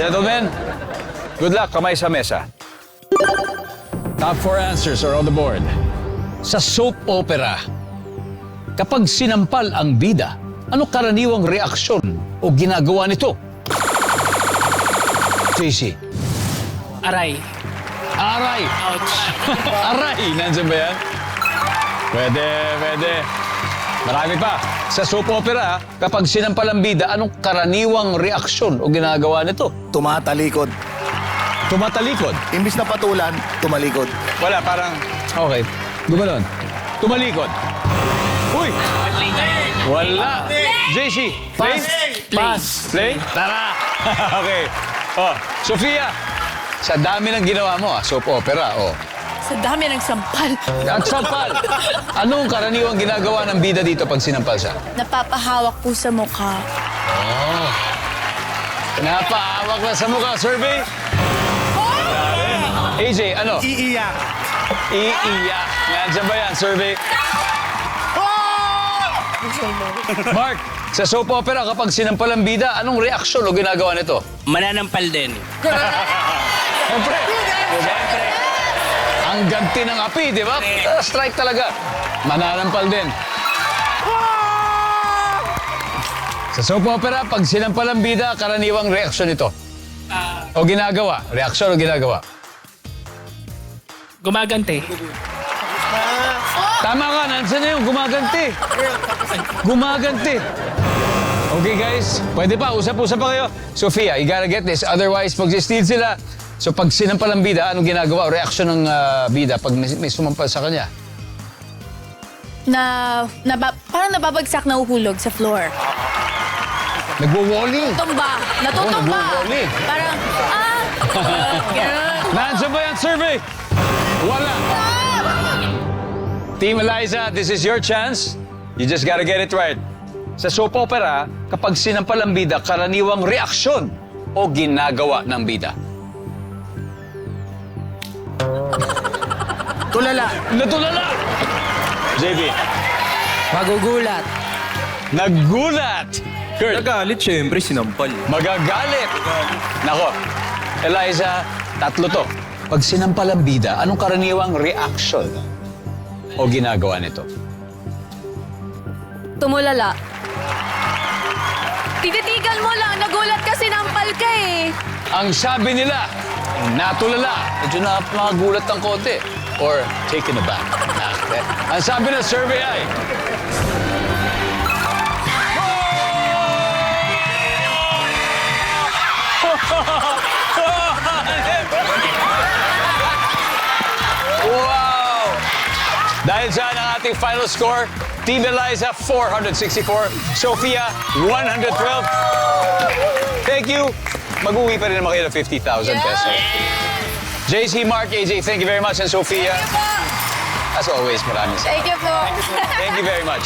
Gentlemen, good luck. Kamay sa mesa. Top 4 answers are on the board. Sa soap opera, kapag sinampal ang bida, ano karaniwang reaksyon o ginagawa nito? JC. Aray. Aray! Ouch. Aray! Nandiyan ba yan? Pwede, pwede. Marami pa. Sa soap opera, kapag sinampal ang bida, anong karaniwang reaksyon o ginagawa nito? Tumatalikod. Tumatalikod. Imbis na patulan, tumalikod. Wala, parang... Okay. Gumanon. Tumalikod. Uy! Wala. JC. Play? Pass. Play? Tara. Okay. Oh, Sofia. Sa dami ng ginawa mo, soap opera, oh. Sa dami ng sampal. At sampal. Anong karaniwang ginagawa ng bida dito pag sinampal siya? Napapahawak po sa mukha. Oh. Napaawak na sa mukha. Survey? AJ, ano? Iiyak. Iiyak. Nandiyan ba yan? Survey? Mark, sa soap opera, kapag sinampal ang bida, anong reaksyon o ginagawa nito? Mananampal din. Siyempre. Siyempre. Ang ganti ng api, di ba? Strike talaga. Mananampal din. Sa soap opera, pag sinampal ang bida, karaniwang reaksyon ito. O ginagawa. Reaksyon o ginagawa. Gumaganti. Tama ka, nandiyan na yung gumaganti. Gumaganti. Okay, guys. Pwede pa, usap-usap pa kayo. Sofia, you gotta get this. Otherwise, pag steal sila, so pag sinampal ang bida, anong ginagawa o reaksyon ng bida pag may sumampal sa kanya? Parang nababagsak na uhulog sa floor. Nagwo-walling. Tumba. Natutumba. nagwo-walling. Parang, ganun. Nandiyan ba yan, survey? Wala. Team Eliza, this is your chance. You just gotta get it right. Sa soap opera, kapag sinampal ang bida, karaniwang reaksyon o ginagawa ng bida. Tulala. Natulala! JB. Magugulat. Naggulat! Kurt. Nagalit, syempre, sinampal. Magagalit. Nako, Eliza, tatlo to. Pag sinampal ang bida, anong karaniwang reaction o ginagawa nito? Tumulala. Tititigan mo lang. Nagulat ka, sinampal ka eh. Ang sabi nila, natulala. Medyo na magulat ng konti. Or taken aback. Okay. Ang sabi ng survey ay... Wow! Dahil dyan ang ating final score, Team Eliza, 464. Sofia, 112. Thank you. Mag-uwi pa rin naman kayo ng 50,000 pesos. JC, Mark, AJ, thank you very much. And Sofia, as always, maraming salamat. Thank you po. Thank you very much.